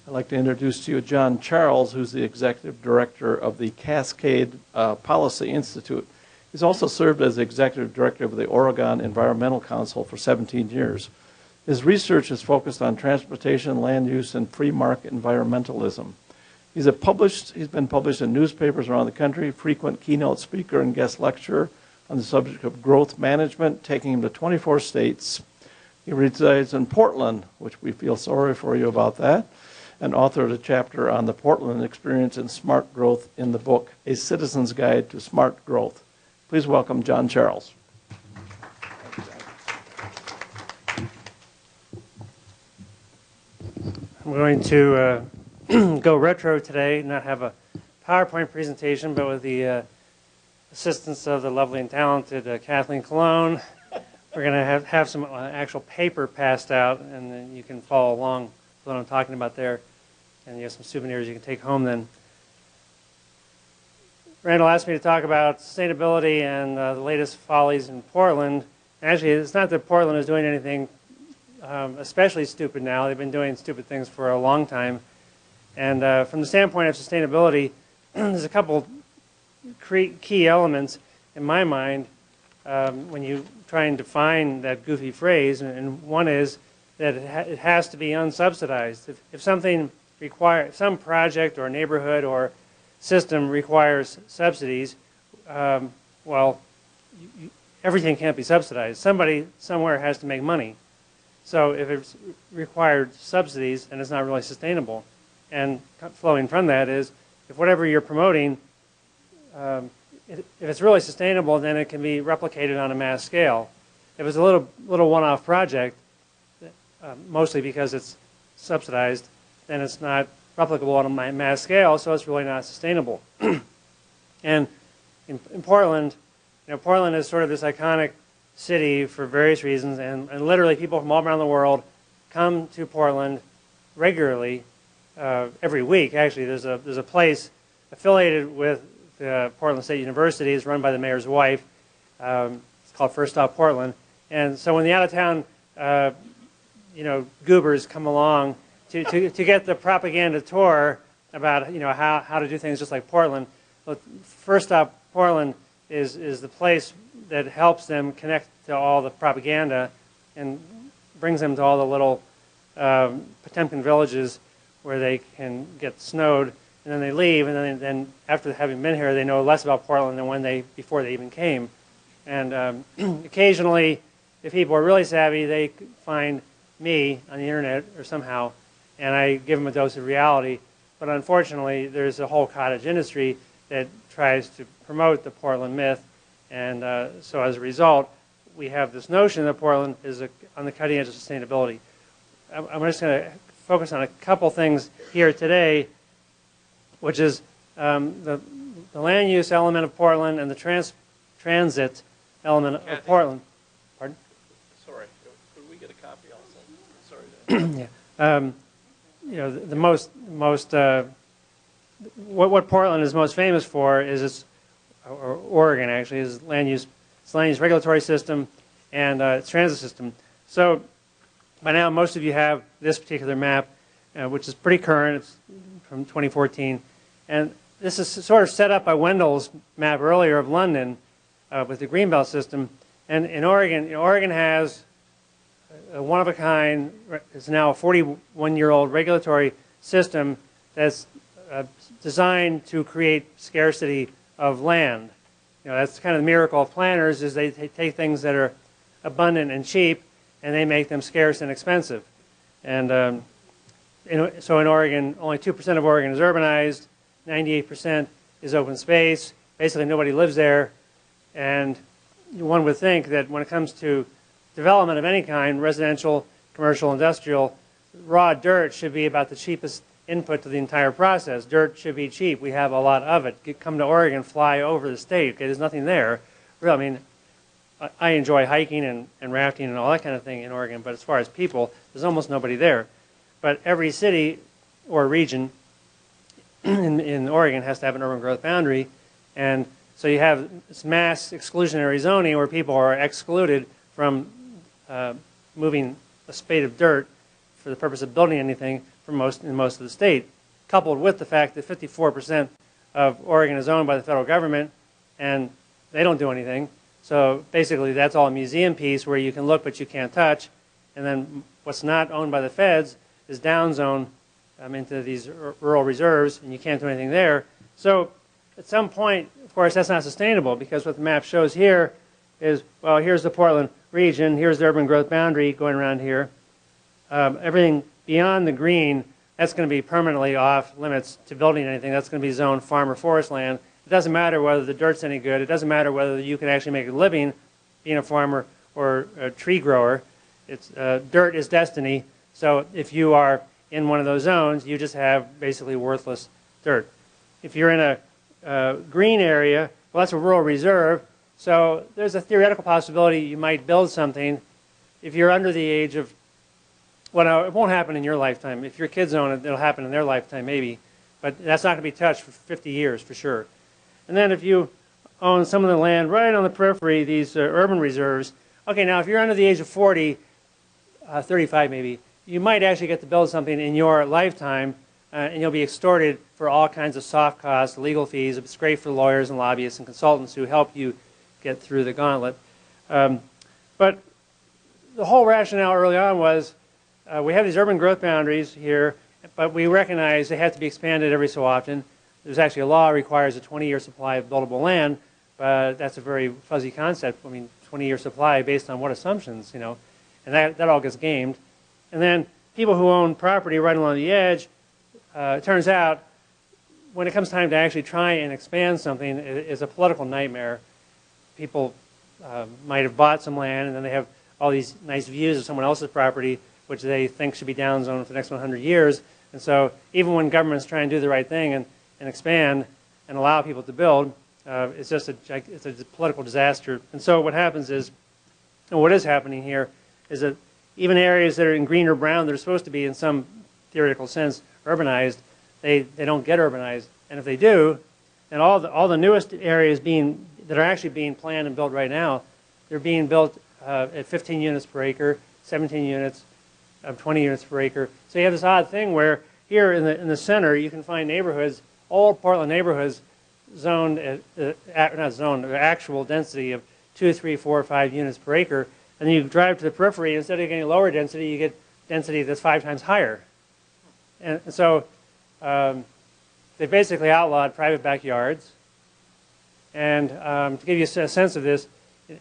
I'd like to introduce to you John Charles, who's the Executive Director of the Cascade Policy Institute. He's also served as the Executive Director of the Oregon Environmental Council for 17 years. His research is focused on transportation, land use, and free market environmentalism. He's been published in newspapers around the country, frequent keynote speaker and guest lecturer on the subject of growth management, taking him to 24 states. He resides in Portland, which we feel sorry for you about that, and authored a chapter on the Portland experience in smart growth in the book, A Citizen's Guide to Smart Growth. Please welcome John Charles. I'm going to go retro today, not have a PowerPoint presentation, but with the assistance of the lovely and talented Kathleen Cologne, we're going to have some actual paper passed out, and then you can follow along with what I'm talking about there, and you have some souvenirs you can take home then. Randall asked me to talk about sustainability and the latest follies in Portland. Actually, it's not that Portland is doing anything especially stupid now. They've been doing stupid things for a long time. And from the standpoint of sustainability, there's a couple key elements in my mind when you try and define that goofy phrase. And one is that it has to be unsubsidized. If something requires, some project or neighborhood or system requires subsidies, well, everything can't be subsidized. Somebody somewhere has to make money. So if it's required subsidies, then it's not really sustainable. And flowing from that is, if whatever you're promoting, if it's really sustainable, then it can be replicated on a mass scale. If it's a little one-off project, mostly because it's subsidized, then it's not replicable on a mass scale, so it's really not sustainable. And in Portland, Portland is sort of this iconic city for various reasons, and literally people from all around the world come to Portland regularly, every week. Actually, there's a place affiliated with Portland State University. It's run by the mayor's wife. It's called First Stop Portland. And so when the out-of-town goobers come along to get the propaganda tour about how to do things just like Portland, well, First Stop Portland is the place that helps them connect to all the propaganda and brings them to all the little Potemkin villages where they can get snowed, and then they leave, and then after having been here, they know less about Portland than before they even came. And occasionally, if people are really savvy, they find me on the internet or somehow, and I give them a dose of reality. But unfortunately, there's a whole cottage industry that tries to promote the Portland myth, and so as a result, we have this notion that Portland is on the cutting edge of sustainability. I'm just going to focus on a couple things here today, which is the land use element of Portland and the transit element of Portland. Pardon? Sorry, could we get a copy also? Sorry. Yeah. The most what Portland is most famous for is or Oregon actually, is its land use regulatory system and its transit system. So by now, most of you have this particular map, which is pretty current. It's from 2014. And this is sort of set up by Wendell's map earlier of London with the Greenbelt system. And in Oregon, Oregon has a one-of-a-kind, it's now a 41-year-old regulatory system that's designed to create scarcity of land. That's kind of the miracle of planners, is they take things that are abundant and cheap, and they make them scarce and expensive. And so in Oregon, only 2% of Oregon is urbanized, 98% is open space. Basically, nobody lives there. And one would think that when it comes to development of any kind, residential, commercial, industrial, raw dirt should be about the cheapest input to the entire process. Dirt should be cheap. We have a lot of it. Come to Oregon, fly over the state. Okay, there's nothing there. Really, I mean, I enjoy hiking and rafting and all that kind of thing in Oregon, but as far as people, there's almost nobody there. But every city or region in Oregon has to have an urban growth boundary, and so you have this mass exclusionary zoning where people are excluded from moving a spade of dirt for the purpose of building anything in most of the state, coupled with the fact that 54% of Oregon is owned by the federal government, and they don't do anything. So basically, that's all a museum piece where you can look but you can't touch. And then what's not owned by the feds is down zone into these rural reserves, and you can't do anything there. So at some point, of course, that's not sustainable, because what the map shows here is, well, here's the Portland region, here's the urban growth boundary going around here. Everything beyond the green, that's going to be permanently off limits to building anything. That's going to be zoned farm or forest land. It doesn't matter whether the dirt's any good. It doesn't matter whether you can actually make a living being a farmer or a tree grower. It's, dirt is destiny. So if you are in one of those zones, you just have basically worthless dirt. If you're in a green area, well, that's a rural reserve. So there's a theoretical possibility you might build something. If you're under the age of, well, no, it won't happen in your lifetime. If your kids own it, it'll happen in their lifetime maybe. But that's not going to be touched for 50 years for sure. And then if you own some of the land right on the periphery, these urban reserves, okay, now if you're under the age of 40, 35 maybe, you might actually get to build something in your lifetime, and you'll be extorted for all kinds of soft costs, legal fees. It's great for lawyers and lobbyists and consultants who help you get through the gauntlet. But the whole rationale early on was we have these urban growth boundaries here, but we recognize they have to be expanded every so often. There's actually a law that requires a 20-year supply of buildable land, but that's a very fuzzy concept. I mean, 20-year supply based on what assumptions, you know? And that all gets gamed. And then people who own property right along the edge, it turns out when it comes time to actually try and expand something, it's a political nightmare. People might have bought some land, and then they have all these nice views of someone else's property, which they think should be downzoned for the next 100 years. And so even when governments try and do the right thing and expand and allow people to build, it's just it's a political disaster. And so what happens is, and what is happening here, is that even areas that are in green or brown that are supposed to be in some theoretical sense urbanized, they don't get urbanized. And if they do, and all the newest areas that are actually being planned and built right now, they're being built at 15 units per acre, 17 units, 20 units per acre. So you have this odd thing where here in the center you can find neighborhoods, old Portland neighborhoods, zoned not zoned, actual density of 2, 3, 4, 5 units per acre. And then you drive to the periphery, instead of getting lower density, you get density that's 5 times higher. And so they basically outlawed private backyards. And to give you a sense of this,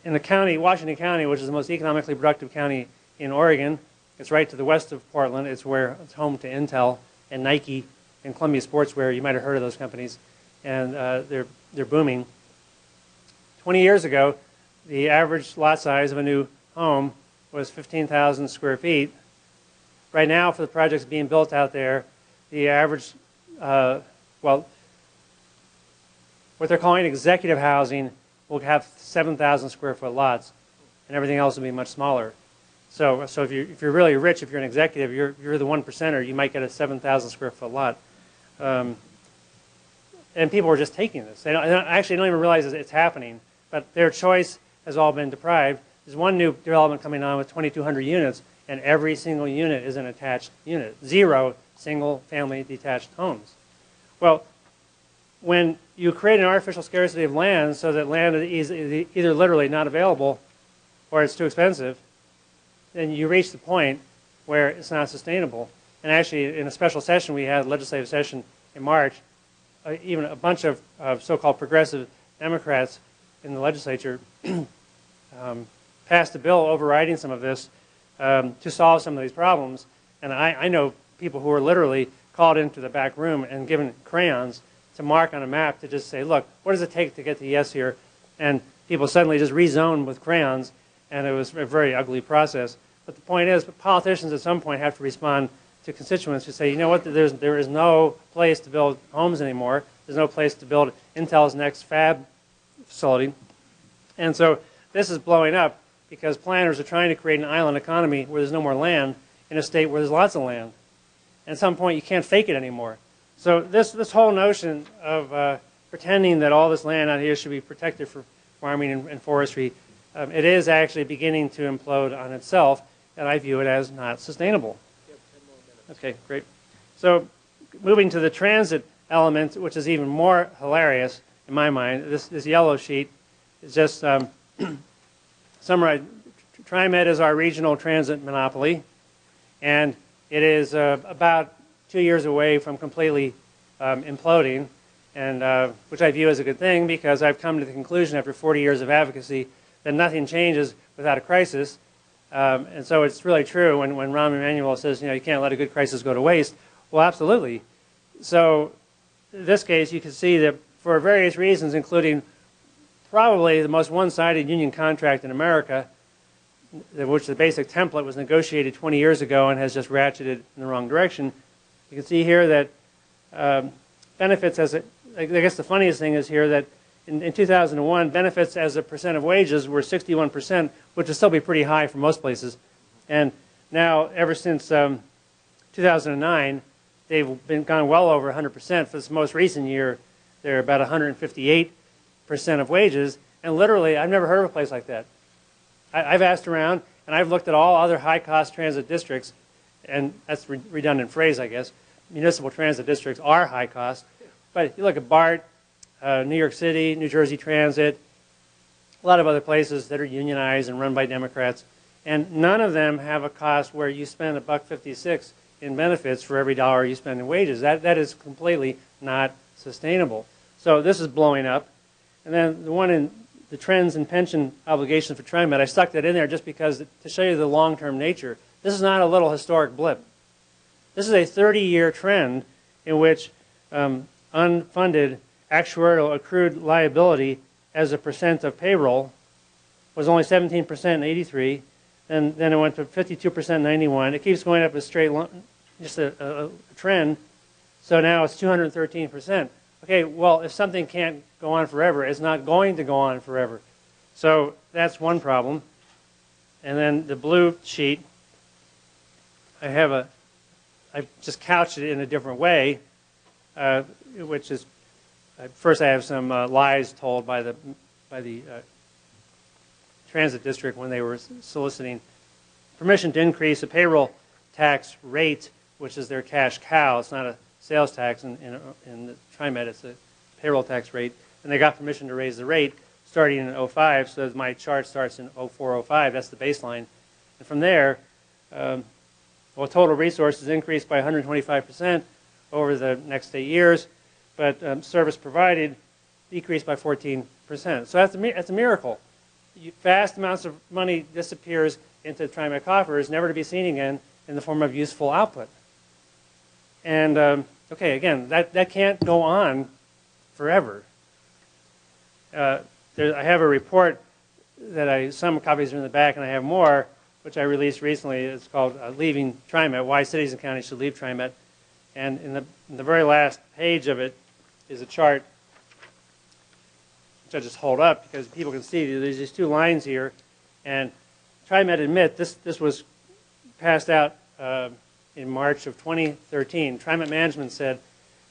in the county, Washington County, which is the most economically productive county in Oregon, it's right to the west of Portland. It's home to Intel and Nike and Columbia Sportswear. You might have heard of those companies. And they're booming. 20 years ago, the average lot size of a new home was 15,000 square feet. Right now, for the projects being built out there, the average, well, what they're calling executive housing will have 7,000 square foot lots, and everything else will be much smaller. So if you're really rich, if you're an executive, you're the 1%er, you might get a 7,000 square foot lot. And people are just taking this. They actually don't even realize it's happening, but their choice has all been deprived. There's one new development coming on with 2,200 units, and every single unit is an attached unit. 0 single-family detached homes. Well, when you create an artificial scarcity of land so that land is either literally not available or it's too expensive, then you reach the point where it's not sustainable. And actually, in a special session we had, a legislative session in March, even a bunch of so-called progressive Democrats in the legislature passed a bill overriding some of this to solve some of these problems. And I know people who were literally called into the back room and given crayons to mark on a map to just say, look, what does it take to get to yes here? And people suddenly just rezoned with crayons, and it was a very ugly process. But the point is, politicians at some point have to respond to constituents who say, you know what, there is no place to build homes anymore. There's no place to build Intel's next fab facility. And so this is blowing up because planners are trying to create an island economy where there's no more land in a state where there's lots of land. And at some point, you can't fake it anymore. So this whole notion of pretending that all this land out here should be protected for farming and forestry, it is actually beginning to implode on itself, and I view it as not sustainable. You have 10 more minutes. Okay, great. So moving to the transit element, which is even more hilarious in my mind, this yellow sheet is just summarized. TriMet is our regional transit monopoly, and it is about 2 years away from completely imploding, and which I view as a good thing, because I've come to the conclusion after 40 years of advocacy that nothing changes without a crisis. And so it's really true when Rahm Emanuel says, you can't let a good crisis go to waste. Well, absolutely. So in this case, you can see that for various reasons, including probably the most one-sided union contract in America, which the basic template was negotiated 20 years ago and has just ratcheted in the wrong direction. You can see here that benefits I guess the funniest thing is here that in 2001, benefits as a percent of wages were 61%, which would still be pretty high for most places. And now, ever since 2009, they've gone well over 100%. For this most recent year, they're about 158% of wages. And literally, I've never heard of a place like that. I've asked around, and I've looked at all other high-cost transit districts, and that's a redundant phrase, I guess. Municipal transit districts are high-cost. But you look at BART, New York City, New Jersey Transit, a lot of other places that are unionized and run by Democrats, and none of them have a cost where you spend $1.56 in benefits for every dollar you spend in wages. That is completely not sustainable. So this is blowing up. And then the one in the trends in pension obligations for TriMet, I stuck that in there just because to show you the long-term nature. This is not a little historic blip. This is a 30-year trend in which unfunded actuarial accrued liability as a percent of payroll was only 17% in '83, and then it went to 52% in '91. It keeps going up a straight line, just a trend. So now it's 213%. Okay, well, if something can't go on forever, it's not going to go on forever. So that's one problem. And then the blue sheet, I've just couched it in a different way, which is, first I have some lies told by the transit district when they were soliciting permission to increase the payroll tax rate, which is their cash cow. It's not a sales tax in the TriMet, it's a payroll tax rate. And they got permission to raise the rate starting in '05, so my chart starts in '04, '05. That's the baseline. And from there, total resources increased by 125% over the next 8 years, but service provided decreased by 14%. So that's a miracle. Vast amounts of money disappears into TriMet coffers, never to be seen again in the form of useful output. And okay, again, that can't go on forever. I have a report that some copies are in the back, and I have more, which I released recently. It's called Leaving TriMet, Why Cities and Counties Should Leave TriMet. And in the very last page of it is a chart, which I just hold up because people can see there's these two lines here. And TriMet admit, this was passed out in March of 2013. TriMet management said,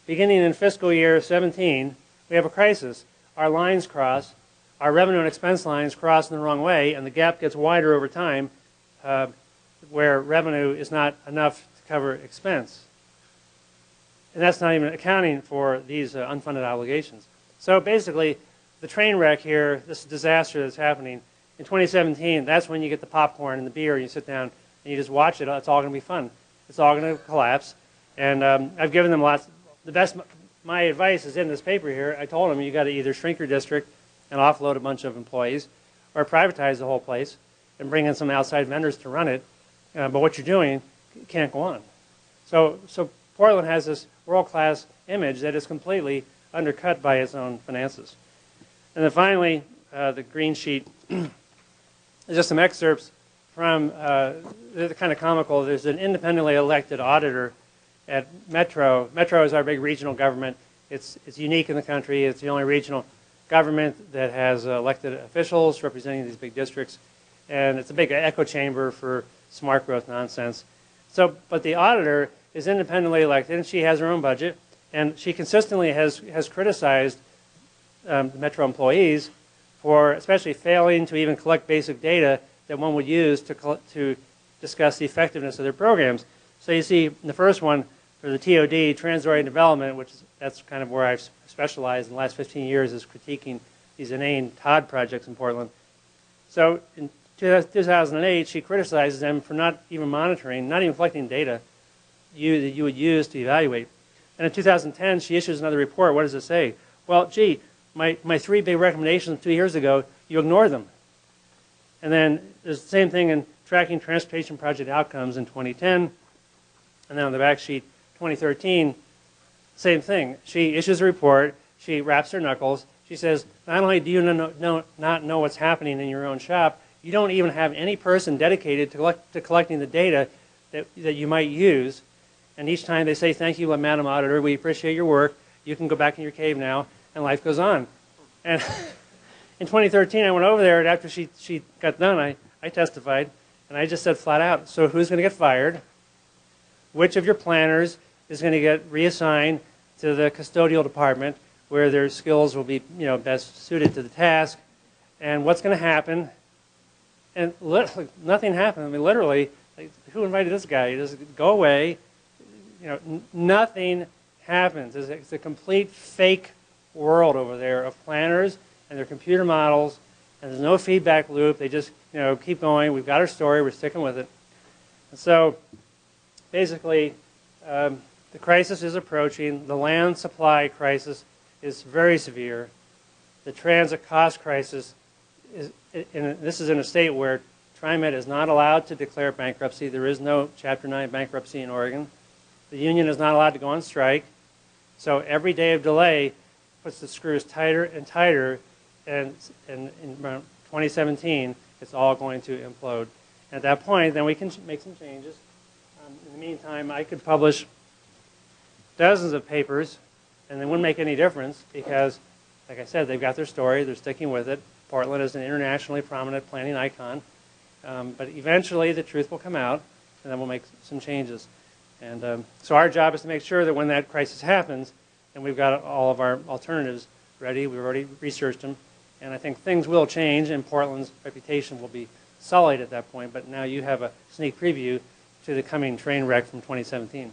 beginning in fiscal year 17, we have a crisis. Our lines cross, our revenue and expense lines cross in the wrong way, and the gap gets wider over time where revenue is not enough to cover expense. And that's not even accounting for these unfunded obligations. So basically, the train wreck here, this disaster that's happening, in 2017, that's when you get the popcorn and the beer, and you sit down and you just watch it. It's all going to be fun. It's all going to collapse. And I've given them lots. My advice is in this paper here. I told them you got to either shrink your district and offload a bunch of employees, or privatize the whole place and bring in some outside vendors to run it. But what you're doing can't go on. So Portland has this world-class image that is completely undercut by its own finances. And then finally, the green sheet is just some excerpts from, they're kind of comical. There's an independently elected auditor at Metro. Metro is our big regional government. It's unique in the country. It's the only regional government that has elected officials representing these big districts. And it's a big echo chamber for smart growth nonsense. So, but the auditor is independently elected, and she has her own budget, and she consistently has criticized the Metro employees for especially failing to even collect basic data that one would use to discuss the effectiveness of their programs. So you see, in the first one, for the TOD, Trans-Oriented Development, that's kind of where I've specialized in the last 15 years, is critiquing these inane TOD projects in Portland. So in 2008, she criticizes them for not even monitoring, not even collecting data that you would use to evaluate. And in 2010, she issues another report. What does it say? Well, gee, my 3 big recommendations 2 years ago, you ignored them. And then there's the same thing in Tracking Transportation Project Outcomes in 2010. And then on the back sheet, 2013, same thing. She issues a report. She wraps her knuckles. She says, not only do you not know what's happening in your own shop, you don't even have any person dedicated to collecting the data that you might use. And each time they say, thank you, Madam Auditor, we appreciate your work. You can go back in your cave now, and life goes on. And in 2013, I went over there, and after she got done, I testified, and I just said flat out, so who's going to get fired? Which of your planners is going to get reassigned to the custodial department where their skills will be best suited to the task? And what's going to happen? And nothing happened. I mean, literally, like, who invited this guy? He just go away. Nothing happens. It's a complete fake world over there of planners and their computer models, and there's no feedback loop. They just keep going. We've got our story. We're sticking with it. And so basically, the crisis is approaching. The land supply crisis is very severe. The transit cost crisis is, and this is in a state where TriMet is not allowed to declare bankruptcy. There is no Chapter 9 bankruptcy in Oregon. The union is not allowed to go on strike. So every day of delay puts the screws tighter and tighter, and in 2017, it's all going to implode. And at that point, then we can make some changes. In the meantime, I could publish dozens of papers, and they wouldn't make any difference because, like I said, they've got their story. They're sticking with it. Portland is an internationally prominent planning icon. But eventually, the truth will come out, and then we'll make some changes. And so our job is to make sure that when that crisis happens, and we've got all of our alternatives ready, we've already researched them, and I think things will change, and Portland's reputation will be sullied at that point. But now you have a sneak preview to the coming train wreck from 2017.